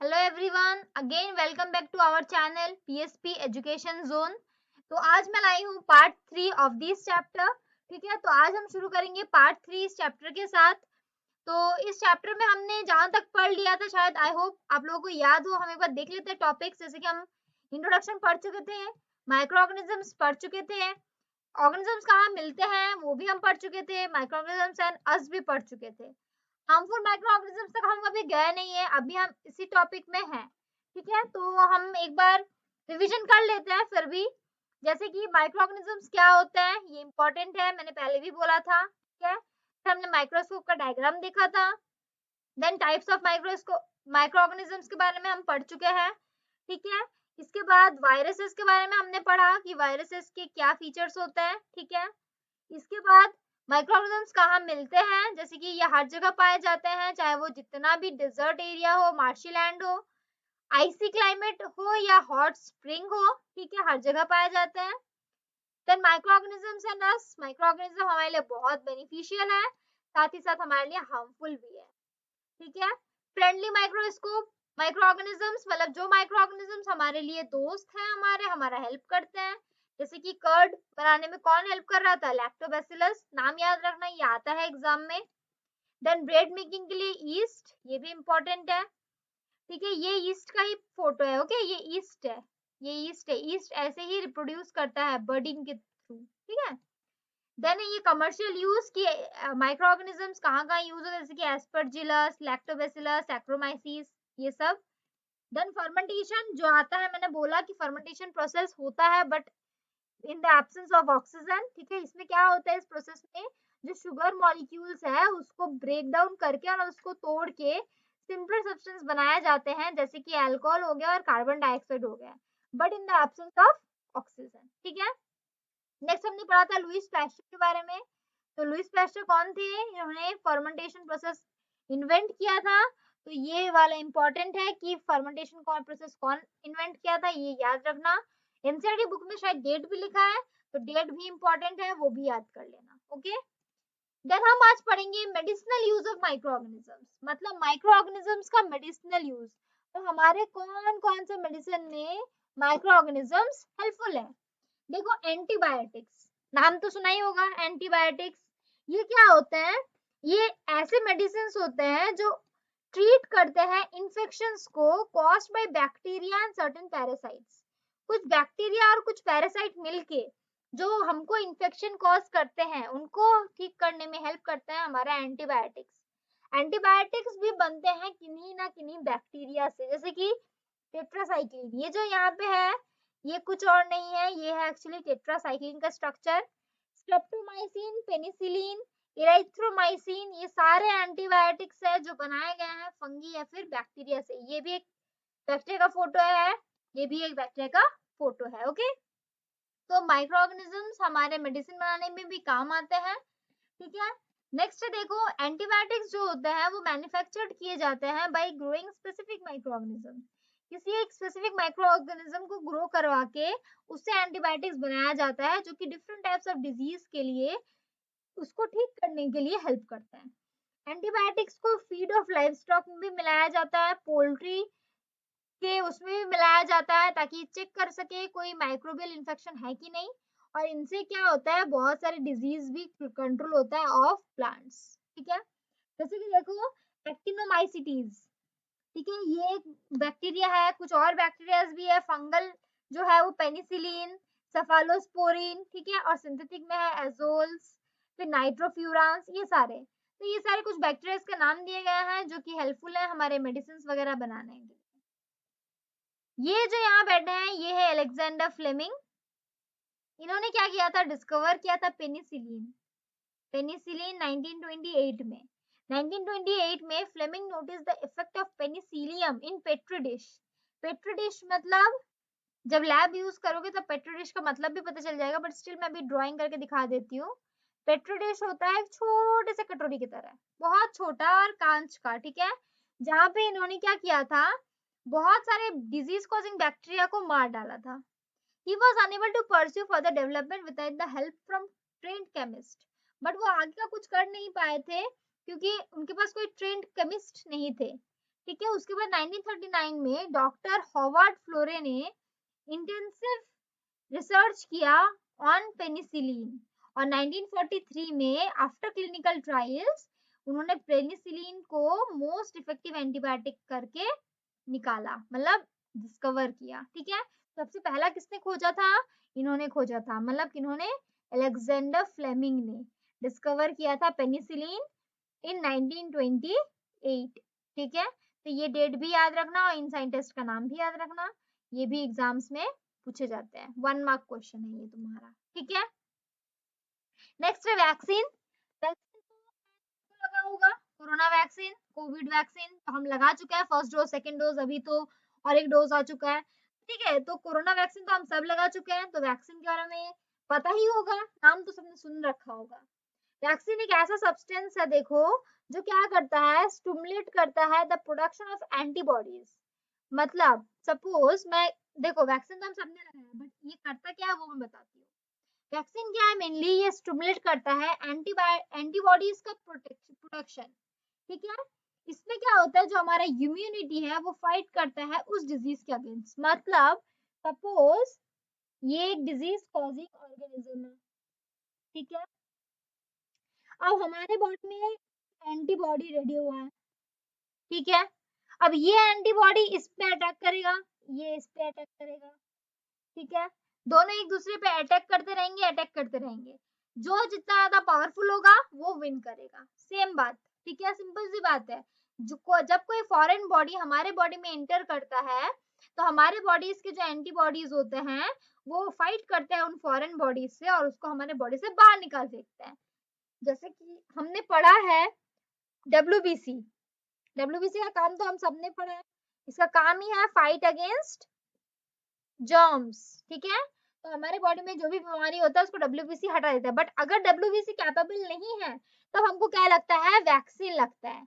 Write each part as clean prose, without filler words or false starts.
Hello everyone, again welcome back to our channel PSP education zone. तो आज मैं लाई हूँ पार्ट 3 ऑफ दिस चैप्टर। ठीक है, तो आज हम शुरू करेंगे पार्ट 3 इस चैप्टर के साथ। तो इस चैप्टर में हमने जहां तक पढ़ लिया था, शायद आई होप आप लोगों को याद हो। हम एक बार देख लेते हैं टॉपिक्स, जैसे कि हम इंट्रोडक्शन पढ़ चुके थे, माइक्रो ऑर्गेनिजम्स पढ़ चुके थे, ऑर्गेनिजम्स कहाँ मिलते हैं वो भी हम पढ़ चुके थे, माइक्रो ऑर्गेनिजम्स एंड अस भी पढ़ चुके थे। हार्मफुल माइक्रो ऑर्गेनिजम्स तक हम अभी गए नहीं है, अभी हम इसी टॉपिक में हैं। ठीक है, तो हम एक बार रिवीजन कर लेते हैं फिर भी। जैसे कि माइक्रो ऑर्गेनिजम्स क्या होते हैं, ये इंपॉर्टेंट है, मैंने पहले भी बोला था। ठीक है, फिर हमने माइक्रोस्कोप का डायग्राम देखा था। Then types of microscope micro organisms के बारे में हम पढ़ चुके हैं। ठीक है, इसके बाद वायरसेस के बारे में हमने पढ़ा कि वायरसेस के क्या फीचर्स होते हैं। ठीक है, इसके बाद माइक्रो ऑर्गेनिजम्स कहाँ मिलते हैं, जैसे कि ये हर जगह पाए जाते हैं, चाहे वो जितना भी डिजर्ट एरिया हो, मार्शी लैंड हो, आइसी क्लाइमेट हो या हॉट स्प्रिंग हो। ठीक है, हर जगह पाए जाते हैं। Then micro organisms and us, micro organism हमारे लिए बहुत बेनिफिशियल है, साथ ही साथ हमारे लिए हार्मफुल भी है। ठीक है, फ्रेंडली माइक्रोस्कोप माइक्रो ऑर्गेनिजम्स मतलब जो माइक्रो ऑर्गेनिजम्स हमारे लिए दोस्त हैं, हमारा हेल्प करते हैं। जैसे कि कर्ड बनाने में कौन हेल्प कर रहा था, लैक्टोबैसिलस, नाम याद रखना, ये आता है एग्जाम में। देन ब्रेड मेकिंग के लिए ईस्ट, ये भी इंपॉर्टेंट है। ठीक है, ये ईस्ट का ही फोटो है। ओके, ये ईस्ट है, ये ईस्ट है। ईस्ट ऐसे ही रिप्रोड्यूस करता है बर्डिंग के थ्रू। ठीक है, देन ये कमर्शियल यूज की माइक्रो ऑर्गेनिजम्स कहाँ कहाँ यूज होते हैं, जैसे कि एस्परजिलस, लैक्टोबैसिलस, एक्रोमाइसिस, ये सब। देन फर्मेंटेशन जो आता है, मैंने बोला कि फर्मेंटेशन प्रोसेस होता है but in the absence of oxygen. ठीक है, इसमें क्या होता है, इस प्रोसेस में जो शुगर मॉलिक्यूल्स है उसको ब्रेक डाउन करके और उसको तोड़ के सिंपल सब्सटेंस बनाए जाते हैं, जैसे कि अल्कोहल हो गया और कार्बन डाइऑक्साइड हो गया, but in the absence of oxygen. ठीक है, नेक्स्ट हमने पढ़ा था लुईस पैस्चर के बारे में। तो लुईस पैस्चर कौन थे, इन्होंने फर्मेंटेशन प्रोसेस इन्वेंट किया था। तो ये वाला इंपॉर्टेंट है कि फर्मेंटेशन कौन प्रोसेस कौन इन्वेंट किया था, ये याद रखना। एनसीईआरटी बुक में शायद डेट भी लिखा है, तो डेट भी इंपॉर्टेंट है, वो भी याद कर लेना। ओके, देन हम आज पढ़ेंगे medicinal use of micro organisms, मतलब माइक्रो ऑर्गेनिजम्स का मेडिसिनल यूज। तो हमारे कौन कौन से मेडिसिन में माइक्रो ऑर्गेनिजम्स हेल्पफुल है। देखो, एंटीबायोटिक्स नाम तो सुना ही होगा, एंटीबायोटिक्स ये क्या होते हैं, ये ऐसे मेडिसिन होते हैं जो ट्रीट करते हैं इन्फेक्शंस को caused by bacteria and certain parasites. कुछ बैक्टीरिया और कुछ पैरासाइट मिलके जो हमको इन्फेक्शन कॉज करते हैं, उनको ठीक करने में हेल्प करते हैं हमारा एंटीबायोटिक्स। एंटीबायोटिक्स भी बनते हैं किन्हीं ना किन्हीं बैक्टीरिया से, जैसे कि टेट्रासाइक्लिन, ये जो यहाँ पे है, ये कुछ और नहीं है, ये है एक्चुअली टेट्रासाइक्लिन का स्ट्रक्चर। स्ट्रेप्टोमाइसिन, पेनिसिलिन, इराइथ्रोमाइसिन, ये सारे एंटीबायोटिक्स है जो बनाए गए हैं फंगी या फिर बैक्टीरिया से। ये भी एक बैक्टीरिया का फोटो है, ये भी एक बैक्टीरिया का फोटो है। ओके, तो माइक्रो ऑर्गेनिजम्स हमारे मेडिसिन बनाने में भी काम आते हैं। ठीक है, नेक्स्ट देखो, एंटीबायोटिक्स जो होते हैं वो मैन्युफैक्चर्ड किए जाते हैं bye growing specific micro organism. किसी एक स्पेसिफिक माइक्रो ऑर्गेनिज्म को ग्रो करवा के उससे एंटीबायोटिक्स बनाया जाता है, जो कि डिफरेंट टाइप्स ऑफ डिजीज के लिए उसको ठीक करने के लिए हेल्प करता है। एंटीबायोटिक्स को फीड ऑफ लाइव स्टॉक में भी मिलाया जाता है, पोल्ट्री के उसमें भी मिलाया जाता है, ताकि चेक कर सके कोई माइक्रोबियल इन्फेक्शन है कि नहीं। और इनसे क्या होता है, बहुत सारे डिजीज भी कंट्रोल होता है ऑफ प्लांट्स। ठीक है, जैसे कि देखो, एक्टिनोमाइसिटीज, ठीक है, ये एक बैक्टीरिया है। कुछ और बैक्टीरियाज भी है, फंगल जो है वो पेनिसिलिन, सेफालोस्पोरिन, ठीक है, और सिंथेटिक में है एजोल्स, फिर नाइट्रोफ्यूरांस, ये सारे। तो ये सारे कुछ बैक्टीरियाज के नाम दिए गए हैं जो कि हेल्पफुल है हमारे मेडिसिन वगैरह बनाने के लिए। ये जो यहाँ बैठे हैं, ये है अलेक्जेंडर फ्लेमिंग। इन्होंने क्या किया था, डिस्कवर किया था पेनिसिलिन। पेनिसिलिन 1928 में। 1928 में Fleming notice the effect of penicillium in petri dish. Petri dish मतलब जब लैब यूज करोगे तो पेट्री डिश का मतलब भी पता चल जाएगा, बट स्टिल मैं अभी ड्राइंग करके दिखा देती हूँ। पेट्री डिश होता है एक छोटे से कटोरी की तरह, बहुत छोटा और कांच का। ठीक है, जहाँ पे इन्होंने क्या किया था, बहुत सारे डिजीज कॉजिंग बैक्टीरिया को मार डाला था। He was unable to pursue further development without the help from trained chemist. But वो आगे का कुछ कर नहीं पाए थे क्योंकि उनके पास कोई ट्रेंड केमिस्ट नहीं थे। ठीक है। उसके बाद 1939 में डॉक्टर हॉवर्ड फ्लोरे ने इंटेंसिव रिसर्च किया ऑन पेनिसिलिन, और 1943 में आफ्टर क्लिनिकल ट्रायल्स उन्होंने पेनिसिलिन को मोस्ट इफेक्टिव एंटीबायोटिक करके निकाला, मतलब डिस्कवर किया। ठीक है। सबसे पहला किसने खोजा था? इन्होंने खोजा था, मतलब किन्होंने? अलेक्जेंडर फ्लेमिंग ने डिस्कवर किया था पेनिसिलिन इन 1928। ठीक है। तो ये डेट भी याद रखना और इन साइंटिस्ट का नाम भी याद रखना, ये भी एग्जाम्स में पूछे जाते हैं। 1 मार्क क्वेश्चन है ये तुम्हारा। ठीक है। नेक्स्ट है वैक्सीन। वैक्सीन तो लगा होगा, कोरोना वैक्सीन, कोविड वैक्सीन तो हम लगा चुके हैं, फर्स्ट डोज, सेकंड डोज, अभी तो और एक डोज आ चुका है। ठीक है। तो कोरोना वैक्सीन तो हम सब लगा चुके हैं, तो वैक्सीन के बारे में पता ही होगा, नाम तो सबने सुन रखा होगा। वैक्सीन एक ऐसा सब्सटेंस है देखो, जो क्या करता है, स्टिमुलेट करता है द प्रोडक्शन ऑफ एंटीबॉडीज। मतलब सपोज मैं, देखो वैक्सीन तो हम सबने लगाया, बट ये करता क्या है वो मैं बताती हूँ। वैक्सीन क्या है, मेनली ये स्टिमुलेट करता है एंटीबॉडीज का प्रोडक्शन। ठीक है। इसमें क्या होता है, जो हमारा इम्यूनिटी है वो फाइट करता है उस डिजीज के अगेंस्ट। मतलब सपोज ये एक डिजीज कॉजिंग ऑर्गेनिज्म है। ठीक है। अब हमारे बॉडी में एंटीबॉडी रेडी हुआ है। ठीक है। अब ये एंटीबॉडी इस पे अटैक करेगा, ये इस पे अटैक करेगा। ठीक है। दोनों एक दूसरे पे अटैक करते रहेंगे, अटैक करते रहेंगे। जो जितना ज्यादा पावरफुल होगा वो विन करेगा। सेम बात। ठीक है। सिंपल सी बात है। जब कोई फॉरेन बॉडी हमारे बॉडी में एंटर करता है, तो हमारे बॉडीज के जो एंटीबॉडीज होते हैं वो फाइट करते हैं उन फॉरेन बॉडीज से और उसको हमारे बॉडी से बाहर निकाल फेंकते हैं। जैसे कि हमने पढ़ा है डब्ल्यूबीसी। डब्ल्यूबीसी का काम तो हम सबने पढ़ा है। इसका काम ही है फाइट अगेंस्ट जर्म्स। ठीक है। तो हमारे बॉडी में जो भी बीमारी होता है उसको डब्ल्यूबीसी हटा देता है। बट अगर डब्ल्यूबीसी कैपेबल नहीं है, तब हमको क्या लगता है, वैक्सीन लगता है।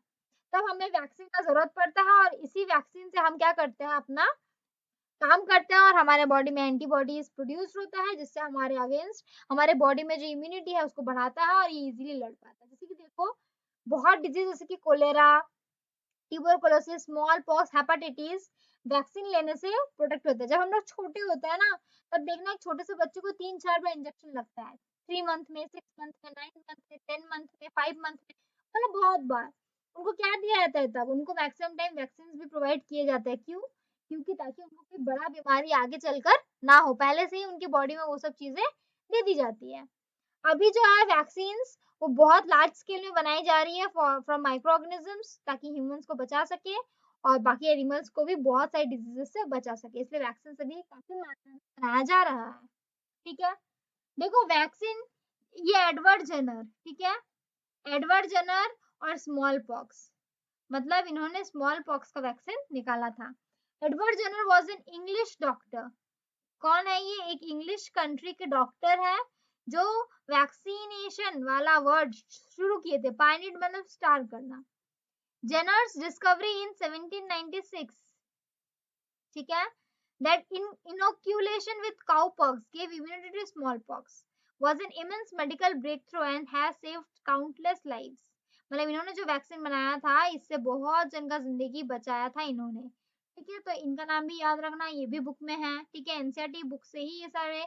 तब हमें वैक्सीन का जरूरत पड़ता है, और इसी वैक्सीन से हम क्या करते हैं, अपना काम करते हैं, और हमारे बॉडी में एंटीबॉडीज प्रोड्यूस होता है, जिससे हमारे अगेंस्ट हमारे बॉडी में जो इम्यूनिटी है उसको बढ़ाता है, और ये इजीली लड़ पाता है। जैसे कि देखो, बहुत डिजीज जैसे कि cholera, tuberculosis, small pox, hepatitis vaccine लेने से प्रोटेक्ट होते हैं। जब हम लोग छोटे होते हैं ना, तब देखना एक छोटे से बच्चे को 3-4 बार इंजेक्शन लगता है। 3 मंथ में, 6 मंथ में, 9 मंथ में, 10 मंथ में, 5 मंथ में, मतलब बहुत बार। उनको क्या दिया जाता है, तब उनको मैक्सिमम टाइम वैक्सीन भी प्रोवाइड किए जाते हैं। क्यों? क्योंकि ताकि उनको कोई बड़ा बीमारी आगे चलकर ना हो, पहले से ही उनकी बॉडी में वो सब चीजें दे दी जाती है। अभी जो है वैक्सीन्स वो बहुत लार्ज स्केल में बनाई जा रही है फ्रॉम माइक्रो ऑर्गेनिजम्स, ताकि ह्यूमंस को बचा सके और बाकी एनिमल्स को भी बहुत सारी डिजीजेस से बचा सके। इसलिए वैक्सीन अभी काफी मात्रा में बनाया जा रहा है। ठीक है। देखो वैक्सीन, ये एडवर्ड जेनर, ठीक है, एडवर्ड जेनर और स्मॉल पॉक्स, मतलब इन्होंने स्मॉल पॉक्स का वैक्सीन निकाला था। Edward Jenner was an English doctor. कौन है ये? एक इंग्लिश कंट्री के डॉक्टर है, जो वैक्सीनेशन वाला वर्ड शुरू किए थे। पायनियर मतलब स्टार्ट करना। जेनर्स डिस्कवरी इन 1796, ठीक है, that in inoculation with cowpox gave immunity to smallpox was an immense medical breakthrough and has saved countless lives। मतलब इन्होंने जो वैक्सीन बनाया था, इससे बहुत जन का जिंदगी बचाया था इन्होंने। ठीक है। तो इनका नाम भी याद रखना, ये भी बुक में है। ठीक है। एनसीईआरटी बुक से ही ये सारे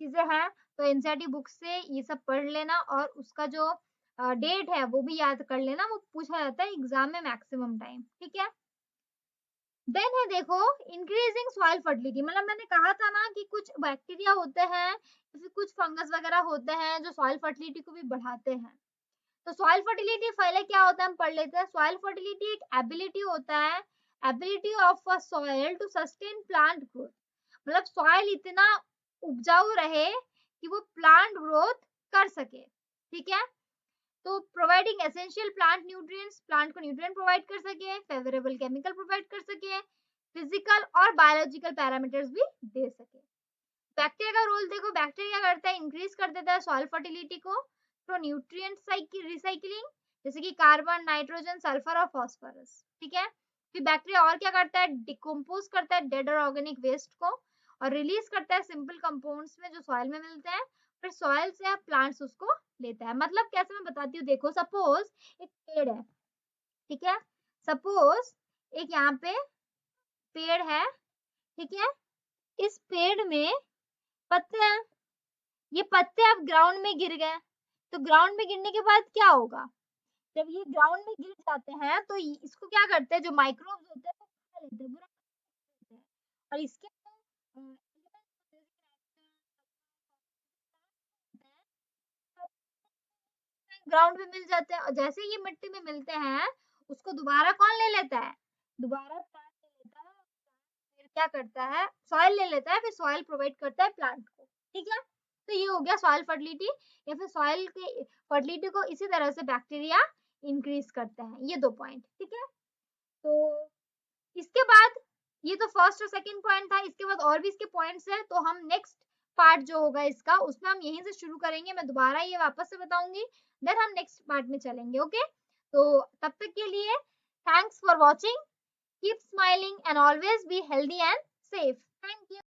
चीजें हैं, तो एनसीईआरटी बुक से ये सब पढ़ लेना, और उसका जो डेट है वो भी याद कर लेना, वो पूछा जाता है एग्जाम में मैक्सिमम टाइम। ठीक है। देन है देखो, इंक्रीजिंग सॉइल फर्टिलिटी। मतलब मैंने कहा था ना कि कुछ बैक्टीरिया होते हैं, फिर कुछ फंगस वगैरह होते हैं जो सॉइल फर्टिलिटी को भी बढ़ाते हैं। तो सॉइल फर्टिलिटी पहले क्या होता है हम पढ़ लेते हैं। सॉइल फर्टिलिटी एक एबिलिटी होता है, ability of a soil to sustain plant growth. मतलब सॉइल इतना उपजाऊ रहे कि वो प्लांट ग्रोथ कर सके। ठीक है। तो providing essential plant nutrients, plant को न्यूट्रिएंट प्रोवाइड कर सके, फेवरेबल केमिकल प्रोवाइड कर सके, फिजिकल और बायोलॉजिकल पैरामीटर्स भी दे सके। बैक्टीरिया का रोल देखो, बैक्टीरिया क्या करता है, इंक्रीज कर देता है सॉइल फर्टिलिटी को थ्रू न्यूट्रिएंट रिसाइकलिंग, जैसे कि कार्बन, नाइट्रोजन, सल्फर और फास्फोरस। ठीक है। फिर बैक्टीरिया और क्या करता है, डिकम्पोज करता है डेड और ऑर्गेनिक वेस्ट को, और रिलीज करता है सिंपल कंपाउंड्स में जो सॉइल में मिलते हैं। फिर सॉइल से प्लांट्स उसको लेता है। मतलब कैसे, मैं बताती हूँ। देखो सपोज एक पेड़ है, ठीक है, सपोज एक यहाँ पे पेड़ है, ठीक है, इस पेड़ में पत्ते हैं, ये पत्ते अब ग्राउंड में गिर गए, तो ग्राउंड में गिरने के बाद क्या होगा, जब ये ग्राउंड में गिर जाते हैं तो इसको क्या करते हैं, जो माइक्रोब्स होते हैं वो खा लेते हैं, बुरा लेते हैं, और इसके ग्राउंड में मिल जाते हैं, और जैसे ये मिट्टी में मिलते हैं उसको दोबारा कौन ले लेता है, दोबारा प्लांट ले लेता है, फिर क्या करता है, सॉइल ले लेता है, फिर सॉइल प्रोवाइड करता है प्लांट को, ठीक है। तो ये हो गया सॉइल फर्टिलिटी, या फिर सॉइल के फर्टिलिटी को इसी तरह से बैक्टीरिया इंक्रीज करते हैं, ये 2 पॉइंट, ठीक है। तो इसके बाद ये तो फर्स्ट और सेकंड पॉइंट था, इसके बाद और भी इसके पॉइंट्स हैं, तो हम नेक्स्ट पार्ट जो होगा इसका उसमें हम यहीं से शुरू करेंगे, मैं दोबारा ये वापस से बताऊंगी, देन हम नेक्स्ट पार्ट में चलेंगे, ओके। तो तब तक के लिए thanks for watching, keep smiling and always be healthy and safe, thank you.